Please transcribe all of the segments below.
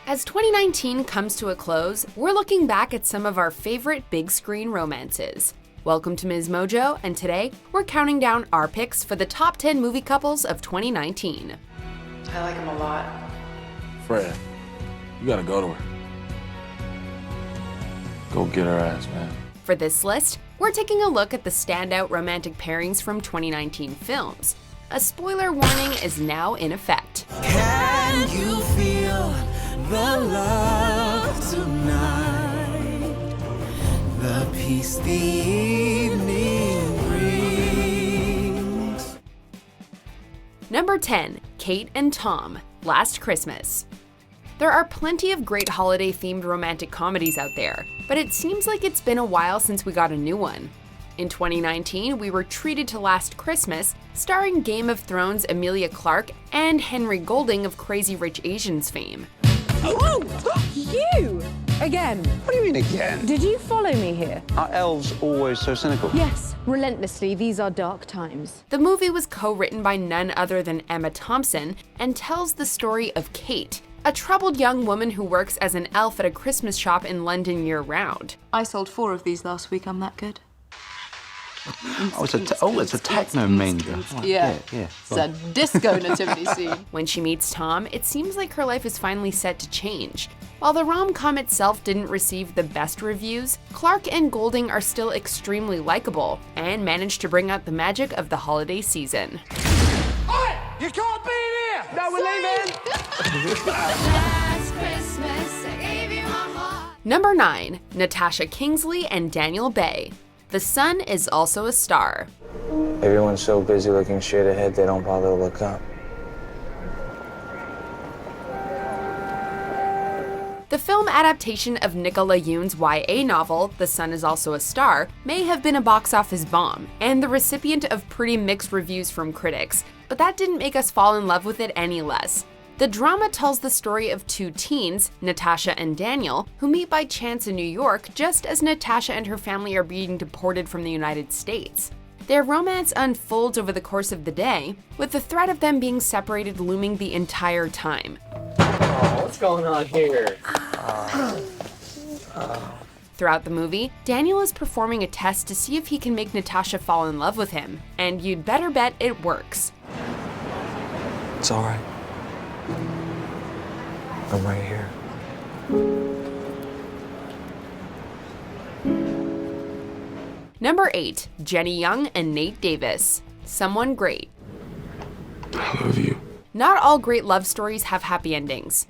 As 2019 comes to a close, we're looking back at some of our favorite big screen romances. Welcome to MsMojo, and today we're counting down our picks for the top 10 movie couples of 2019. I like him a lot. Fred, you gotta go to her. Go get her ass, man. For this list, we're taking a look at the standout romantic pairings from 2019 films. A spoiler warning is now in effect. Can you feel the love tonight? The peace the evening brings. Number 10, Kate and Tom, Last Christmas. There are plenty of great holiday-themed romantic comedies out there, but it seems like it's been a while since we got a new one. In 2019, we were treated to Last Christmas, starring Game of Thrones' Emilia Clarke and Henry Golding of Crazy Rich Asians fame. Oh, you! Again. What do you mean again? Did you follow me here? Are elves always so cynical? Yes, relentlessly. These are dark times. The movie was co-written by none other than Emma Thompson and tells the story of Kate, a troubled young woman who works as an elf at a Christmas shop in London year-round. I sold 4 of these last week. I'm that good. It's a techno manger. Yeah. It's a disco nativity scene. When she meets Tom, it seems like her life is finally set to change. While the rom-com itself didn't receive the best reviews, Clarke and Golding are still extremely likable and managed to bring out the magic of the holiday season. Oi! You can't be in here! No, we're leaving! Last Christmas, I gave you my heart. Number 9, Natasha Kingsley and Daniel Bay. The sun is also a star. Everyone's so busy looking straight ahead, they don't bother to look up. The film adaptation of Nicola Yoon's YA novel, The Sun is Also a Star, may have been a box office bomb, and the recipient of pretty mixed reviews from critics, but that didn't make us fall in love with it any less. The drama tells the story of 2 teens, Natasha and Daniel, who meet by chance in New York just as Natasha and her family are being deported from the United States. Their romance unfolds over the course of the day, with the threat of them being separated looming the entire time. Oh, what's going on here? Throughout the movie, Daniel is performing a test to see if he can make Natasha fall in love with him, and you'd better bet it works. It's all right. I'm right here. Number 8, Jenny Young and Nate Davis, Someone Great. I love you. Not all great love stories have happy endings.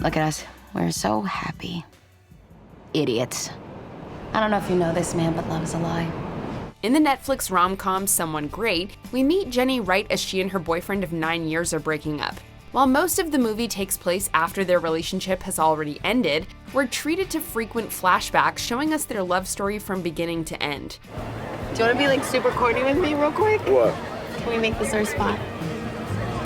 Look at us. We're so happy. Idiots. I don't know if you know this, man, but love is a lie. In the Netflix rom-com Someone Great, we meet Jenny right as she and her boyfriend of 9 years are breaking up. While most of the movie takes place after their relationship has already ended, we're treated to frequent flashbacks showing us their love story from beginning to end. Do you want to be like super corny with me real quick? What? Can we make this our spot?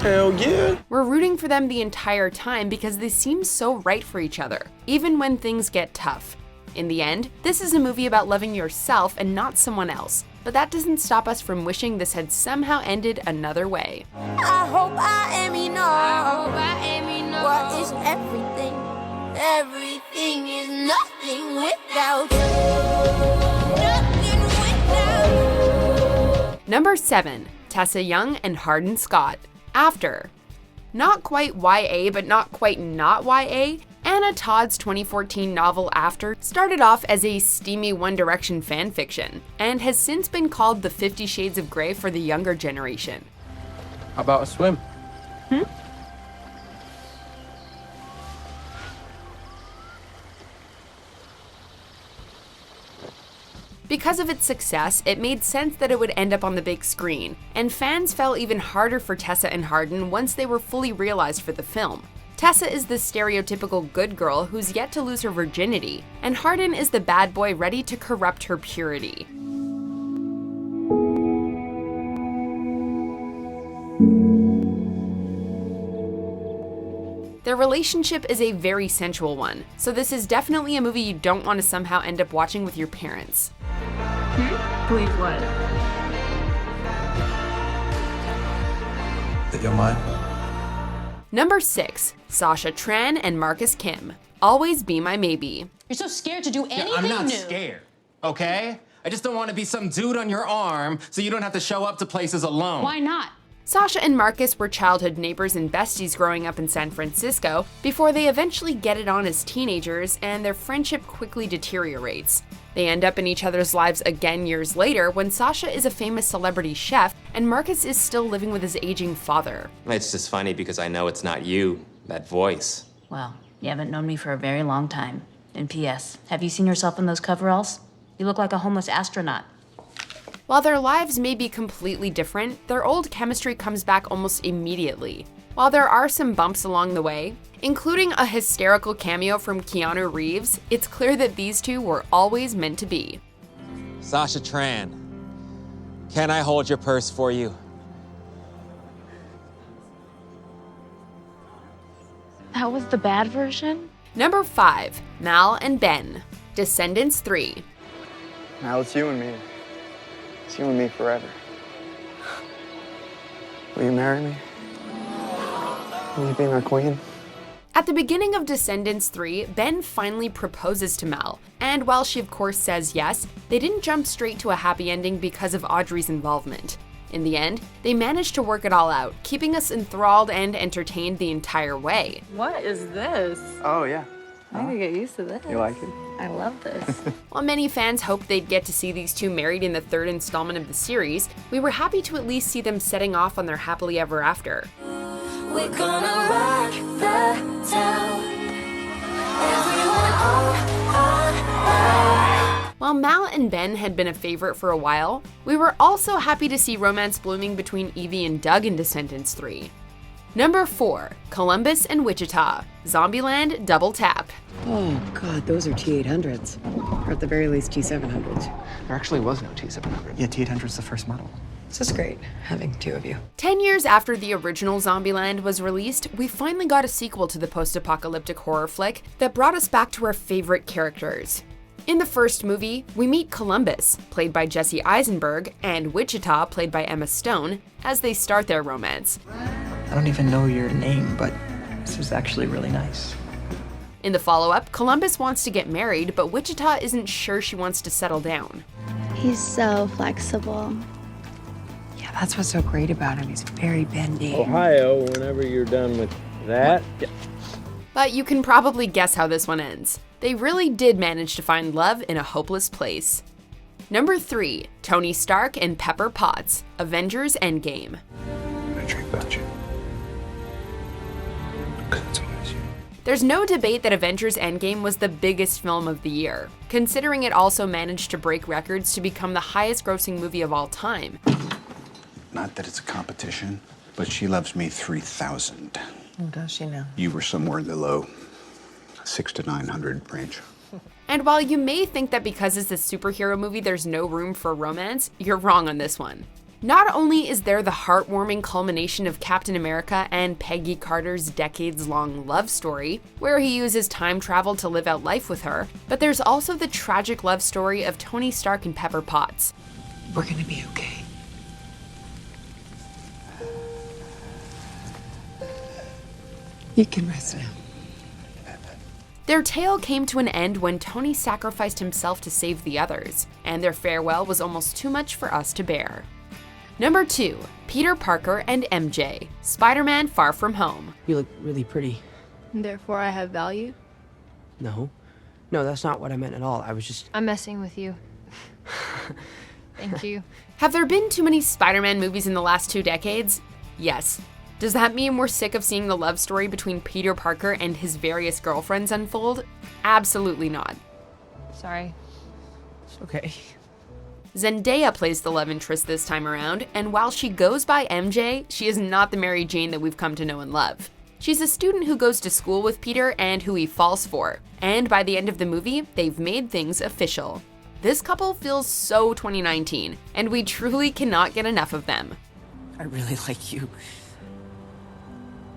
Hell yeah! We're rooting for them the entire time because they seem so right for each other, even when things get tough. In the end, this is a movie about loving yourself and not someone else, but that doesn't stop us from wishing this had somehow ended another way. I hope I am enough. What is everything? Everything is nothing without you. Nothing without you. Number 7, Tessa Young and Hardin Scott, After. Not quite YA, but not quite not YA, Anna Todd's 2014 novel After started off as a steamy One Direction fanfiction, and has since been called the 50 Shades of Grey for the younger generation. How about a swim? Because of its success, it made sense that it would end up on the big screen, and fans fell even harder for Tessa and Hardin once they were fully realized for the film. Tessa is the stereotypical good girl who's yet to lose her virginity, and Hardin is the bad boy ready to corrupt her purity. Their relationship is a very sensual one, so this is definitely a movie you don't want to somehow end up watching with your parents. Believe what? That you're mine? Number 6, Sasha Tran and Marcus Kim. Always Be My Maybe. You're so scared to do anything I'm not new. scared, okay? I just don't want to be some dude on your arm so you don't have to show up to places alone. Why not? Sasha and Marcus were childhood neighbors and besties growing up in San Francisco before they eventually get it on as teenagers and their friendship quickly deteriorates. They end up in each other's lives again years later when Sasha is a famous celebrity chef and Marcus is still living with his aging father. It's just funny because I know it's not you, that voice. Well, you haven't known me for a very long time. And P.S., have you seen yourself in those coveralls? You look like a homeless astronaut. While their lives may be completely different, their old chemistry comes back almost immediately. While there are some bumps along the way, including a hysterical cameo from Keanu Reeves, it's clear that these two were always meant to be. Sasha Tran, can I hold your purse for you? That was the bad version? Number 5, Mal and Ben. Descendants 3. Now it's you and me. It's you and me forever. Will you marry me? Will you be my queen? At the beginning of Descendants 3, Ben finally proposes to Mal, and while she of course says yes, they didn't jump straight to a happy ending because of Audrey's involvement. In the end, they managed to work it all out, keeping us enthralled and entertained the entire way. What is this? Oh, yeah. I gotta get used to this. You like it? I love this. While many fans hoped they'd get to see these two married in the 3rd installment of the series, we were happy to at least see them setting off on their happily ever after. We're gonna rock the town. Everyone While Mal and Ben had been a favorite for a while, we were also happy to see romance blooming between Evie and Doug in Descendants 3. Number 4, Columbus and Wichita. Zombieland Double Tap. Oh, God, those are T-800s. Or at the very least, T-700s. There actually was no T-700. Yeah, T-800's the first model. This is great, having two of you. 10 years after the original Zombieland was released, we finally got a sequel to the post-apocalyptic horror flick that brought us back to our favorite characters. In the first movie, we meet Columbus, played by Jesse Eisenberg, and Wichita, played by Emma Stone, as they start their romance. I don't even know your name, but this is actually really nice. In the follow-up, Columbus wants to get married, but Wichita isn't sure she wants to settle down. He's so flexible. Yeah, that's what's so great about him. He's very bendy. Ohio, whenever you're done with that. Yeah. But you can probably guess how this one ends. They really did manage to find love in a hopeless place. Number 3, Tony Stark and Pepper Potts, Avengers Endgame. I dream about you. It's always you. There's no debate that Avengers Endgame was the biggest film of the year, considering it also managed to break records to become the highest grossing movie of all time. Not that it's a competition, but she loves me 3,000. Oh, does she now? You were somewhere in the low 600 to 900 range. And while you may think that because it's a superhero movie there's no room for romance, you're wrong on this one. Not only is there the heartwarming culmination of Captain America and Peggy Carter's decades-long love story, where he uses time travel to live out life with her, but there's also the tragic love story of Tony Stark and Pepper Potts. We're gonna be okay. You can rest now. Their tale came to an end when Tony sacrificed himself to save the others, and their farewell was almost too much for us to bear. Number 2, Peter Parker and MJ, Spider-Man Far From Home. You look really pretty. Therefore, I have value? No. No, that's not what I meant at all. I was just... I'm messing with you. Thank you. Have there been too many Spider-Man movies in the last 2 decades? Yes. Does that mean we're sick of seeing the love story between Peter Parker and his various girlfriends unfold? Absolutely not. Sorry. It's okay. Zendaya plays the love interest this time around, and while she goes by MJ, she is not the Mary Jane that we've come to know and love. She's a student who goes to school with Peter and who he falls for, and by the end of the movie, they've made things official. This couple feels so 2019, and we truly cannot get enough of them. I really like you.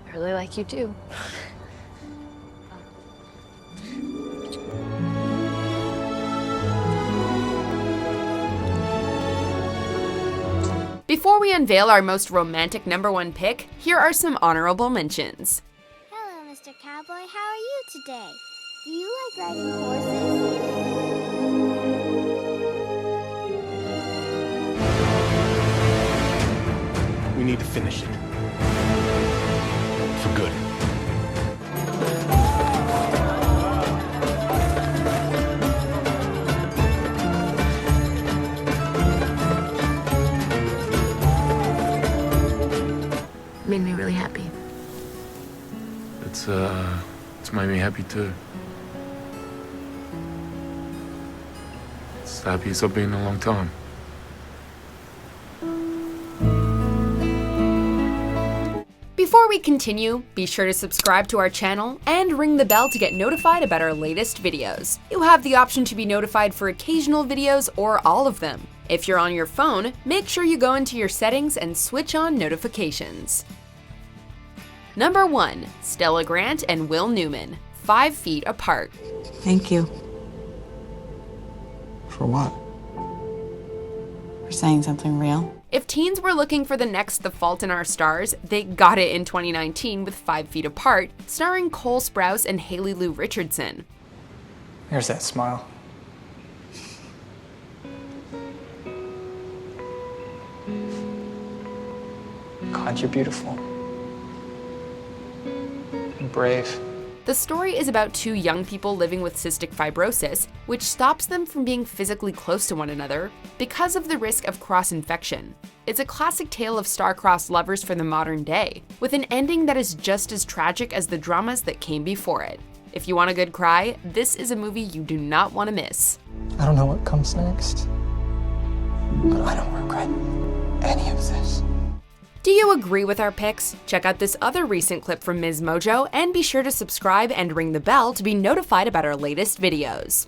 I really like you too. Before we unveil our most romantic #1 pick, here are some honorable mentions. Hello, Mr. Cowboy. How are you today? Do you like riding horses? We need to finish it. For good. Made me really happy. It's made me happy too. It's the happiest I've been in a long time. Before we continue, be sure to subscribe to our channel and ring the bell to get notified about our latest videos. You have the option to be notified for occasional videos or all of them. If you're on your phone, make sure you go into your settings and switch on notifications. Number 1, Stella Grant and Will Newman, 5 feet apart. Thank you. For what? For saying something real. If teens were looking for the next The Fault in Our Stars, they got it in 2019 with 5 Feet Apart, starring Cole Sprouse and Haley Lou Richardson. There's that smile. God, you're beautiful. And brave. The story is about 2 young people living with cystic fibrosis, which stops them from being physically close to one another because of the risk of cross-infection. It's a classic tale of star-crossed lovers for the modern day, with an ending that is just as tragic as the dramas that came before it. If you want a good cry, this is a movie you do not want to miss. I don't know what comes next, but I don't regret any of this. Do you agree with our picks? Check out this other recent clip from MsMojo and be sure to subscribe and ring the bell to be notified about our latest videos.